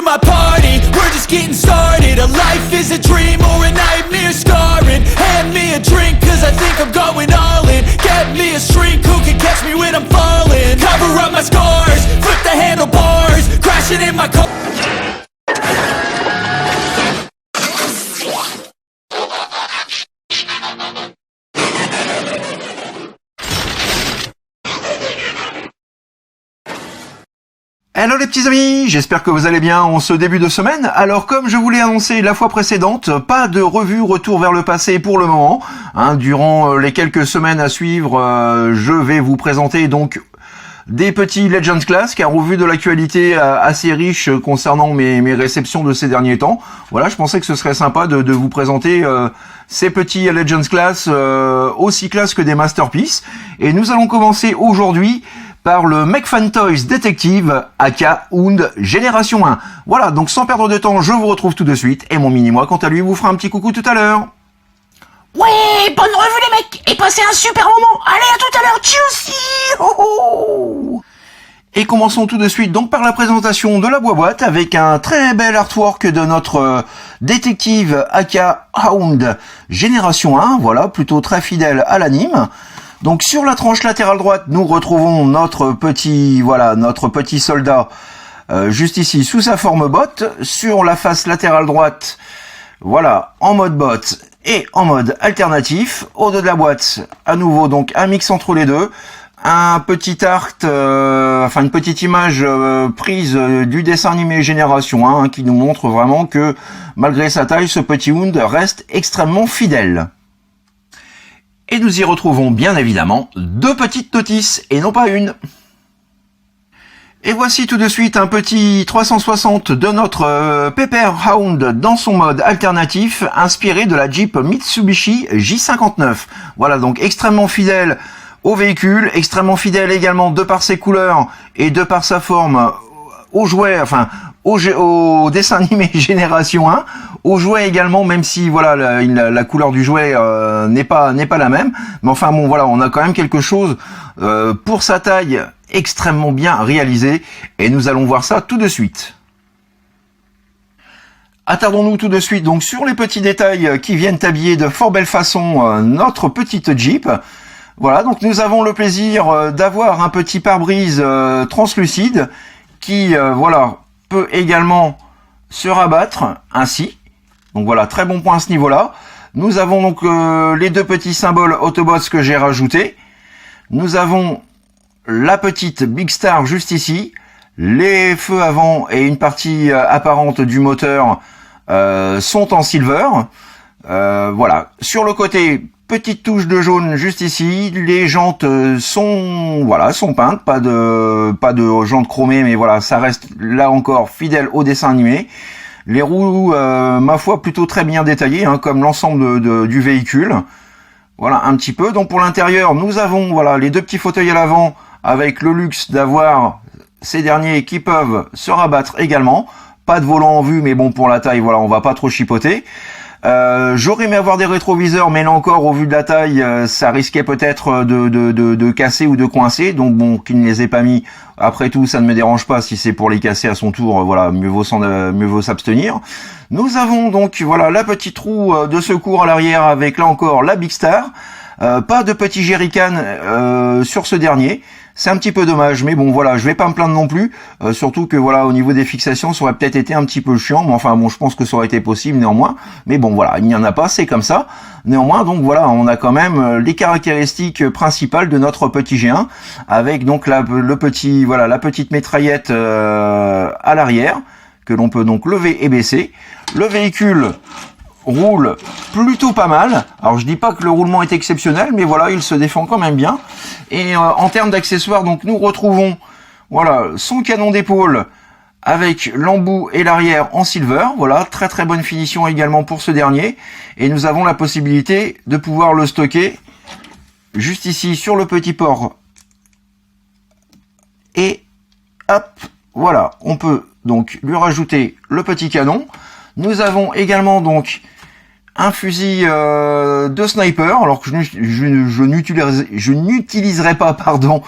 my party, we're just getting started. A life is a dream or a nightmare scarring. Hand me a drink cause I think I'm going all in. Get me a shrink who can catch me when I'm falling. Cover up my scars, flip the handlebars, crashing in my car. Hello les petits amis, j'espère que vous allez bien en ce début de semaine. Alors comme je vous l'ai annoncé la fois précédente, pas de revue retour vers le passé pour le moment. Durant les quelques semaines à suivre, je vais vous présenter donc des petits Legends Class, car au vu de l'actualité assez riche concernant mes réceptions de ces derniers temps, voilà, je pensais que ce serait sympa de vous présenter ces petits Legends Class aussi classe que des masterpieces. Et nous allons commencer aujourd'hui par le Mech-Fan Toys Detective aka Hound Génération 1. Voilà, donc sans perdre de temps, je vous retrouve tout de suite, et mon mini-moi, quant à lui, vous fera un petit coucou tout à l'heure. Ouais, bonne revue les mecs, et passez un super moment. Allez, à tout à l'heure, tchuss. Oh oh. Et commençons tout de suite donc par la présentation de la boîte avec un très bel artwork de notre détective aka Hound Génération 1, voilà, plutôt très fidèle à l'anime. Donc sur la tranche latérale droite, nous retrouvons notre petit soldat juste ici sous sa forme bot. Sur la face latérale droite, voilà, en mode bot et en mode alternatif. Au dos de la boîte, à nouveau donc un mix entre les deux. Un petit art, une petite image prise du dessin animé Génération 1 qui nous montre vraiment que malgré sa taille, ce petit Hound reste extrêmement fidèle. Et nous y retrouvons bien évidemment deux petites notices et non pas une. Et voici tout de suite un petit 360 de notre Pepper Hound dans son mode alternatif, inspiré de la Jeep Mitsubishi J59. Voilà, donc extrêmement fidèle au véhicule, extrêmement fidèle également de par ses couleurs et de par sa forme au jouet, au dessin animé Génération 1, au jouet également, même si voilà la couleur du jouet n'est pas la même, mais enfin bon voilà, on a quand même quelque chose pour sa taille extrêmement bien réalisé, et nous allons voir ça tout de suite. Attardons-nous tout de suite donc sur les petits détails qui viennent habiller de fort belle façon notre petite Jeep. Voilà, donc nous avons le plaisir d'avoir un petit pare-brise translucide qui voilà peut également se rabattre ainsi. Donc voilà, très bon point à ce niveau-là. Nous avons donc les deux petits symboles Autobots que j'ai rajoutés. Nous avons la petite Big Star juste ici. Les feux avant et une partie apparente du moteur sont en silver. Voilà. Sur le côté, petite touche de jaune juste ici. Les jantes sont peintes, pas de jantes chromées, mais voilà, ça reste là encore fidèle au dessin animé. Les roues, ma foi, plutôt très bien détaillées, comme l'ensemble du véhicule. Voilà, un petit peu. Donc pour l'intérieur, nous avons voilà les deux petits fauteuils à l'avant avec le luxe d'avoir ces derniers qui peuvent se rabattre également. Pas de volant en vue, mais bon, pour la taille, voilà, on va pas trop chipoter. J'aurais aimé avoir des rétroviseurs, mais là encore, au vu de la taille, ça risquait peut-être de casser ou de coincer. Donc bon, qu'il ne les ait pas mis, après tout, ça ne me dérange pas. Si c'est pour les casser à son tour, voilà, mieux vaut s'abstenir. Nous avons donc voilà la petite roue de secours à l'arrière avec là encore la Big Star. Pas de petit jerrycan sur ce dernier. C'est un petit peu dommage, mais bon voilà, je vais pas me plaindre non plus, surtout que voilà, au niveau des fixations, ça aurait peut-être été un petit peu chiant, mais enfin bon, je pense que ça aurait été possible néanmoins, mais bon voilà, il n'y en a pas, c'est comme ça. Néanmoins, donc voilà, on a quand même les caractéristiques principales de notre petit G1, avec donc la petite mitraillette à l'arrière, que l'on peut donc lever et baisser. Le véhicule roule plutôt pas mal. Alors je dis pas que le roulement est exceptionnel, mais voilà, il se défend quand même bien. Et en termes d'accessoires, donc nous retrouvons voilà son canon d'épaule avec l'embout et l'arrière en silver. Voilà, très très bonne finition également pour ce dernier. Et nous avons la possibilité de pouvoir le stocker juste ici sur le petit port. Et hop, voilà, on peut donc lui rajouter le petit canon. Nous avons également donc un fusil de sniper, alors que je n'utiliserai pas, pardon,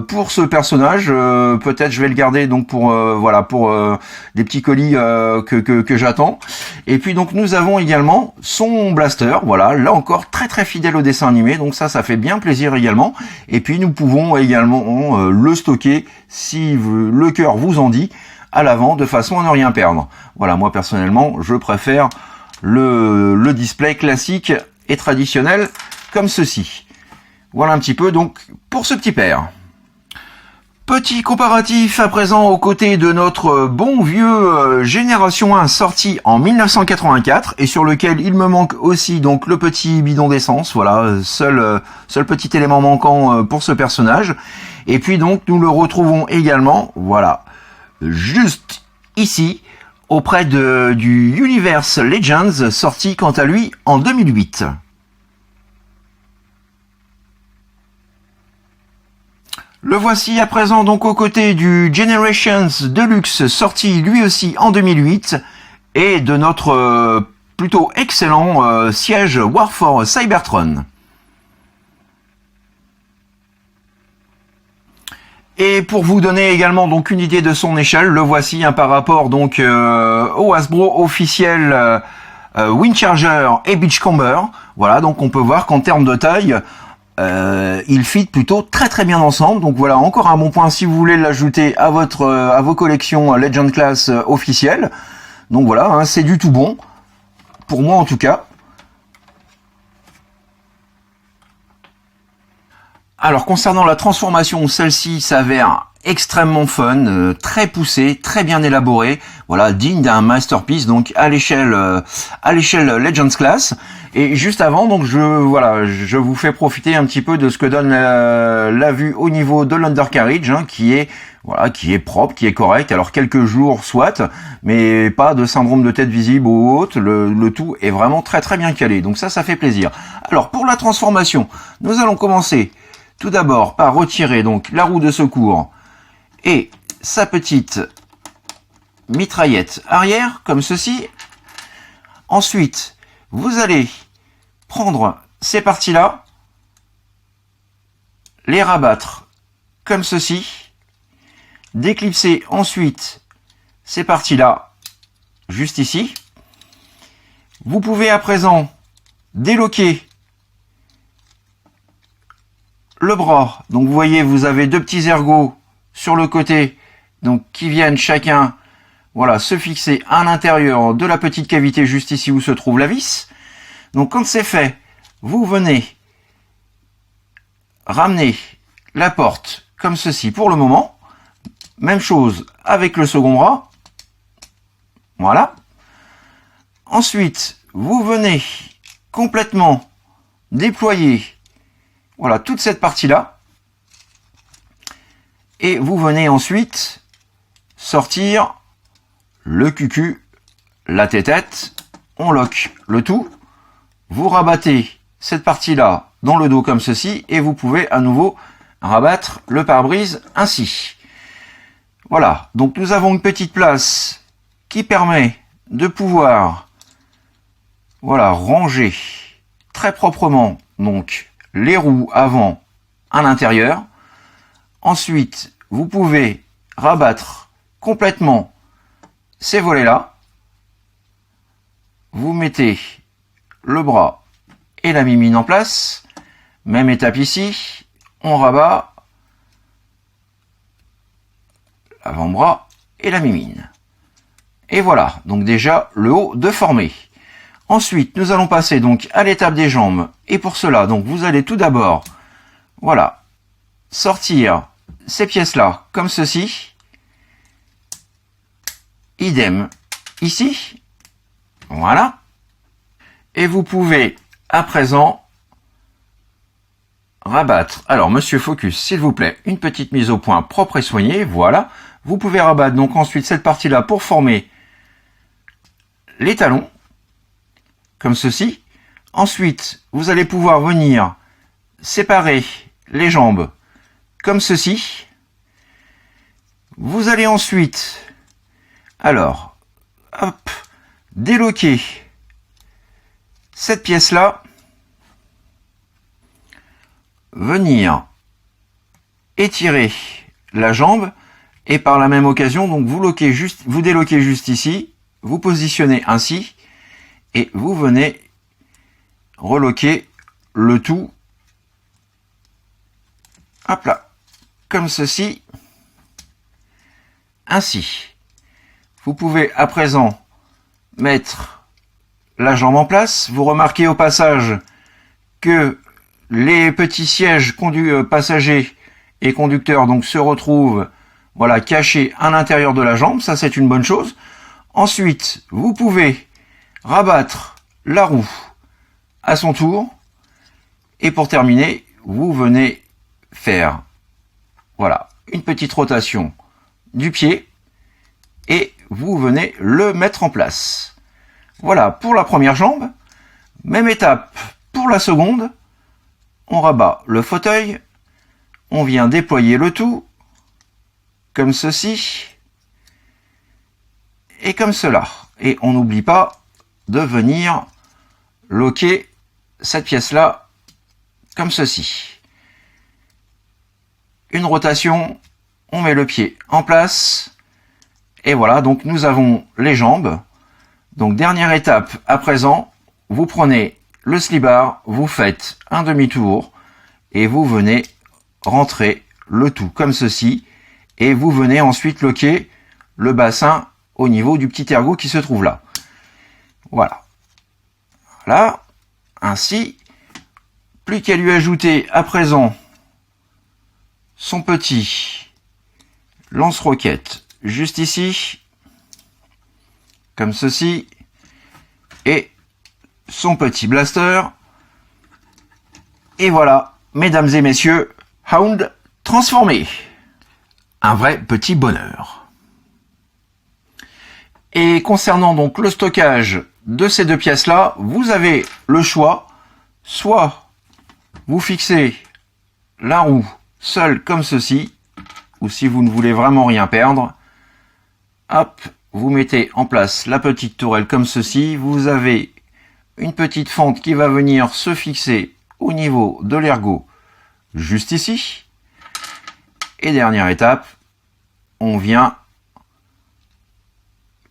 pour ce personnage. Peut-être je vais le garder donc pour des petits colis que j'attends. Et puis donc nous avons également son blaster, voilà, là encore très très fidèle au dessin animé, donc ça fait bien plaisir également. Et puis nous pouvons également le stocker si le cœur vous en dit à l'avant de façon à ne rien perdre. Voilà, moi personnellement je préfère le display classique et traditionnel comme ceci. Voilà un petit peu donc pour ce petit père. Petit comparatif à présent aux côtés de notre bon vieux Génération 1 sorti en 1984 et sur lequel il me manque aussi donc le petit bidon d'essence, voilà, seul petit élément manquant pour ce personnage. Et puis donc nous le retrouvons également, voilà, juste ici, auprès du Universe Legends, sorti quant à lui en 2008. Le voici à présent donc aux côtés du Generations Deluxe, sorti lui aussi en 2008, et de notre plutôt excellent siège War for Cybertron. Et pour vous donner également donc une idée de son échelle, le voici par rapport donc au Hasbro officiel Windcharger et Beachcomber. Voilà, donc on peut voir qu'en termes de taille, ils fit plutôt très très bien ensemble. Donc voilà, encore un bon point si vous voulez l'ajouter à vos collections Legend Class officielles. Donc voilà, hein, c'est du tout bon pour moi en tout cas. Alors concernant la transformation, celle-ci s'avère extrêmement fun, très poussée, très bien élaborée, voilà, digne d'un masterpiece donc à l'échelle Legends Class. Et juste avant, donc je vous fais profiter un petit peu de ce que donne la vue au niveau de l'undercarriage, hein, qui est propre, qui est correct. Alors quelques jours soit, mais pas de syndrome de tête visible ou autre. Le tout est vraiment très très bien calé. Donc ça fait plaisir. Alors pour la transformation, nous allons commencer tout d'abord par retirer donc la roue de secours et sa petite mitraillette arrière, comme ceci. Ensuite, vous allez prendre ces parties-là, les rabattre comme ceci, déclipser ensuite ces parties-là, juste ici. Vous pouvez à présent déloquer le bras. Donc vous voyez, vous avez deux petits ergots sur le côté, donc qui viennent chacun, voilà, se fixer à l'intérieur de la petite cavité juste ici où se trouve la vis. Donc quand c'est fait, vous venez ramener la porte comme ceci pour le moment. Même chose avec le second bras. Voilà. Ensuite, vous venez complètement déployer, voilà, toute cette partie-là. Et vous venez ensuite sortir le cucu, la tête-tête, on lock le tout. Vous rabattez cette partie-là dans le dos comme ceci et vous pouvez à nouveau rabattre le pare-brise ainsi. Voilà, donc nous avons une petite place qui permet de pouvoir, voilà, ranger très proprement donc les roues avant à l'intérieur. Ensuite, vous pouvez rabattre complètement ces volets-là. Vous mettez le bras et la mimine en place. Même étape ici. On rabat l'avant-bras et la mimine. Et voilà, donc déjà le haut de formé. Ensuite, nous allons passer donc à l'étape des jambes. Et pour cela, donc vous allez tout d'abord, voilà, sortir ces pièces-là comme ceci. Idem ici. Voilà. Et vous pouvez à présent rabattre. Alors, monsieur Focus, s'il vous plaît, une petite mise au point propre et soignée. Voilà. Vous pouvez rabattre donc ensuite cette partie-là pour former les talons. Comme ceci. Ensuite, vous allez pouvoir venir séparer les jambes comme ceci. Vous allez ensuite, alors, hop, déloquer cette pièce-là, venir étirer la jambe et par la même occasion, donc vous déloquez juste ici, vous positionnez ainsi et vous venez reloquer le tout, hop là, comme ceci, ainsi. Vous pouvez à présent mettre la jambe en place. Vous remarquez au passage que les petits sièges passagers et conducteurs donc se retrouvent voilà, cachés à l'intérieur de la jambe. Ça, c'est une bonne chose. Ensuite, vous pouvez rabattre la roue à son tour. Et pour terminer, vous venez faire voilà, une petite rotation du pied et vous venez le mettre en place. Voilà pour la première jambe. Même étape pour la seconde. On rabat le fauteuil. On vient déployer le tout comme ceci et comme cela. Et on n'oublie pas de venir loquer cette pièce-là comme ceci. Une rotation, on met le pied en place et voilà, donc nous avons les jambes. Donc dernière étape à présent, vous prenez le slibard, vous faites un demi-tour et vous venez rentrer le tout comme ceci et vous venez ensuite loquer le bassin au niveau du petit ergot qui se trouve là. Voilà. Voilà, ainsi. Plus qu'à lui ajouter à présent son petit lance-roquette juste ici, comme ceci, et son petit blaster. Et voilà, mesdames et messieurs, Hound transformé. Un vrai petit bonheur. Et concernant donc le stockage de ces deux pièces-là, vous avez le choix, soit vous fixez la roue seule comme ceci, ou si vous ne voulez vraiment rien perdre, hop, vous mettez en place la petite tourelle comme ceci, vous avez une petite fente qui va venir se fixer au niveau de l'ergot juste ici. Et dernière étape, on vient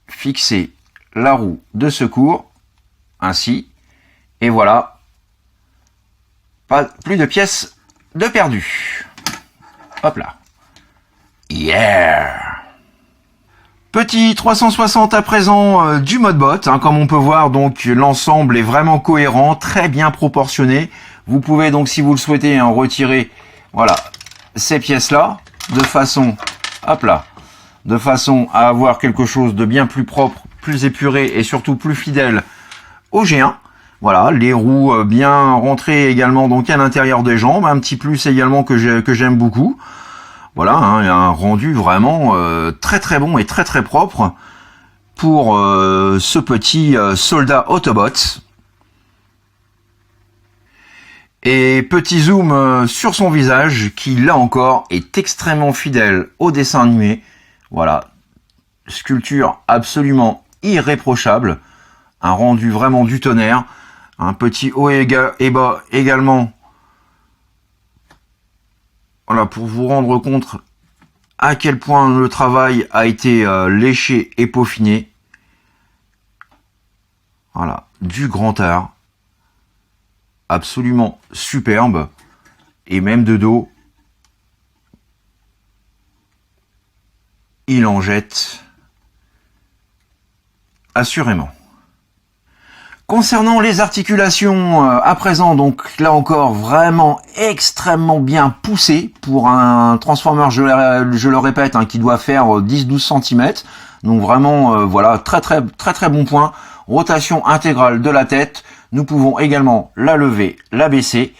fixer la roue de secours, ainsi, et voilà, plus de pièces de perdu. Hop là. Yeah! Petit 360 à présent du Modbot, comme on peut voir, donc l'ensemble est vraiment cohérent, très bien proportionné. Vous pouvez donc, si vous le souhaitez, retirer, voilà, ces pièces-là, de façon, hop là, de façon à avoir quelque chose de bien plus propre, plus épuré et surtout plus fidèle au G1. Voilà, les roues bien rentrées également donc à l'intérieur des jambes, un petit plus également que j'aime beaucoup. Voilà, un rendu vraiment très très bon et très très propre pour ce petit soldat Autobot. Et petit zoom sur son visage qui là encore est extrêmement fidèle au dessin animé. Voilà, sculpture absolument irréprochable, un rendu vraiment du tonnerre, un petit haut et bas également. Voilà, pour vous rendre compte à quel point le travail a été léché et peaufiné. Voilà, du grand art. Absolument superbe. Et même de dos, il en jette assurément. Concernant les articulations, à présent, donc là encore, vraiment extrêmement bien poussé pour un Transformer, je le répète, qui doit faire 10-12 cm. Donc vraiment, voilà, très bon point. Rotation intégrale de la tête. Nous pouvons également la lever, la baisser.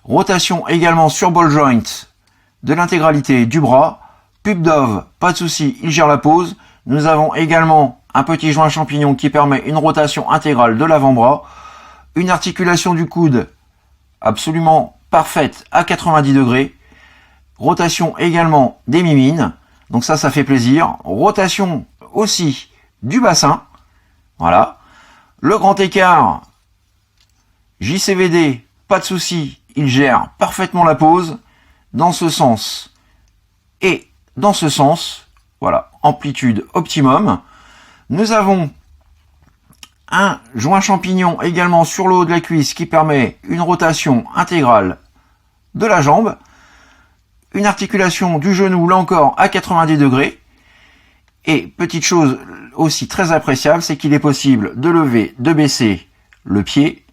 Rotation également sur ball joint de l'intégralité du bras. Pub Dove, pas de souci, il gère la pose. Nous avons également un petit joint champignon qui permet une rotation intégrale de l'avant-bras, une articulation du coude absolument parfaite à 90 degrés, rotation également des mimines, donc ça fait plaisir, rotation aussi du bassin, voilà, le grand écart JCVD, pas de souci, il gère parfaitement la pose dans ce sens et dans ce sens. Voilà, amplitude optimum. Nous avons un joint champignon également sur le haut de la cuisse qui permet une rotation intégrale de la jambe. Une articulation du genou, là encore, à 90 degrés. Et petite chose aussi très appréciable, c'est qu'il est possible de lever, de baisser le pied.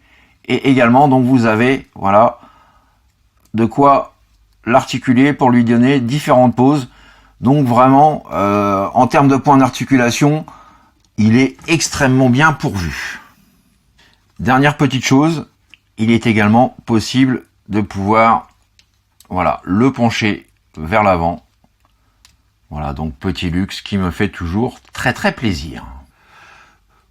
Et également, donc vous avez, voilà, de quoi l'articuler pour lui donner différentes poses. Donc vraiment, en termes de points d'articulation, il est extrêmement bien pourvu. Dernière petite chose, il est également possible de pouvoir, voilà, le pencher vers l'avant. Voilà, donc petit luxe qui me fait toujours très très plaisir.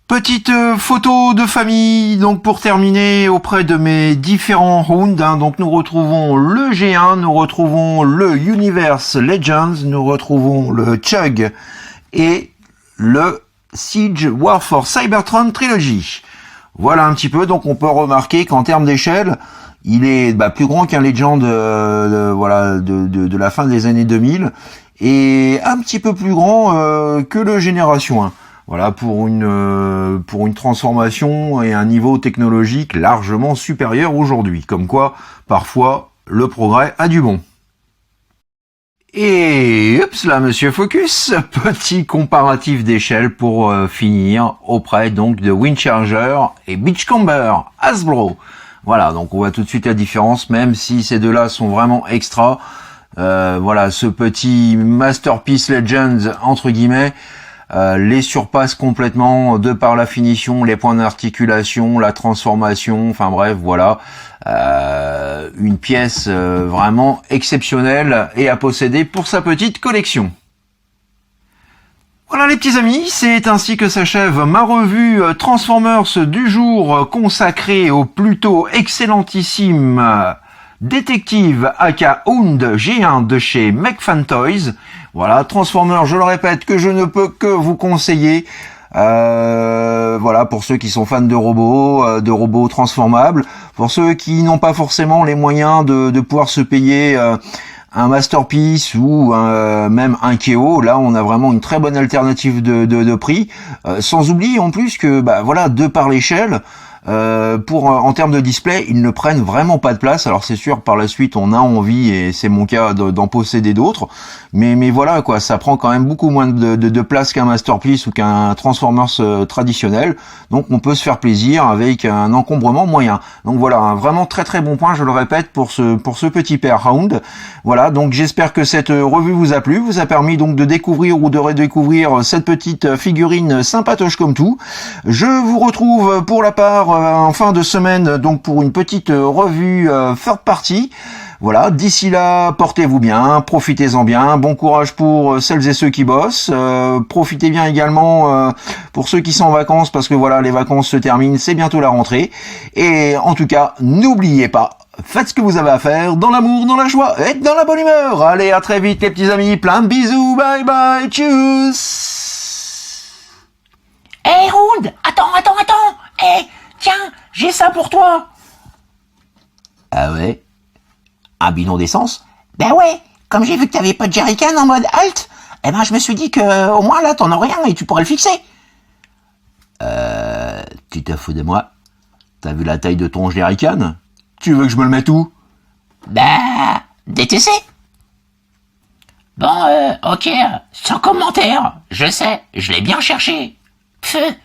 Petite photo de famille, donc pour terminer auprès de mes différents rounds. Donc nous retrouvons le G1, nous retrouvons le Universe Legends, nous retrouvons le Chug et le Siege Warforce Cybertron Trilogy. Voilà un petit peu, donc on peut remarquer qu'en termes d'échelle, il est plus grand qu'un Legend de la fin des années 2000 et un petit peu plus grand que le Génération 1. Voilà, pour une transformation et un niveau technologique largement supérieur aujourd'hui. Comme quoi, parfois, le progrès a du bon. Et oups là, monsieur Focus, petit comparatif d'échelle pour finir auprès donc de Windcharger et Beachcomber Hasbro. Voilà, donc on voit tout de suite la différence, même si ces deux-là sont vraiment extra. Voilà, ce petit Masterpiece Legends entre guillemets les surpasse complètement de par la finition, les points d'articulation, la transformation, enfin bref, voilà. Une pièce vraiment exceptionnelle et à posséder pour sa petite collection. Voilà les petits amis, c'est ainsi que s'achève ma revue Transformers du jour consacrée au plutôt excellentissime Détective aka Hound G1 de chez McFan Toys. Voilà, Transformers, je le répète, que je ne peux que vous conseiller. Voilà, pour ceux qui sont fans de robots transformables, pour ceux qui n'ont pas forcément les moyens de pouvoir se payer un Masterpiece ou même un Keo, là on a vraiment une très bonne alternative de prix, sans oublier en plus que voilà, de par l'échelle, en termes de display, ils ne prennent vraiment pas de place. Alors c'est sûr, par la suite, on a envie, et c'est mon cas, d'en posséder d'autres. Mais voilà, quoi, ça prend quand même beaucoup moins de place qu'un Masterpiece ou qu'un Transformers traditionnel. Donc on peut se faire plaisir avec un encombrement moyen. Donc voilà, un vraiment très très bon point, je le répète, pour ce petit pair Hound. Voilà, donc j'espère que cette revue vous a plu, vous a permis donc de découvrir ou de redécouvrir cette petite figurine sympatoche comme tout. Je vous retrouve pour la part en fin de semaine, donc pour une petite revue third party. Voilà, d'ici là, portez-vous bien, profitez-en bien, bon courage pour celles et ceux qui bossent, profitez bien également pour ceux qui sont en vacances, parce que voilà, les vacances se terminent, c'est bientôt la rentrée, et en tout cas, n'oubliez pas, faites ce que vous avez à faire, dans l'amour, dans la joie, et dans la bonne humeur. Allez, à très vite les petits amis, plein de bisous, bye bye, tchuss. Hey Hound, attends. Hey, tiens, j'ai ça pour toi. Ah ouais? Un bidon d'essence? Ben ouais, comme j'ai vu que t'avais pas de jerrycan en mode halt, je me suis dit que au moins là t'en aurais un et tu pourrais le fixer. Tu te fous de moi? T'as vu la taille de ton jerrycan? Tu veux que je me le mette où? DTC. Bon, ok, sans commentaire, je sais, je l'ai bien cherché. Pfff.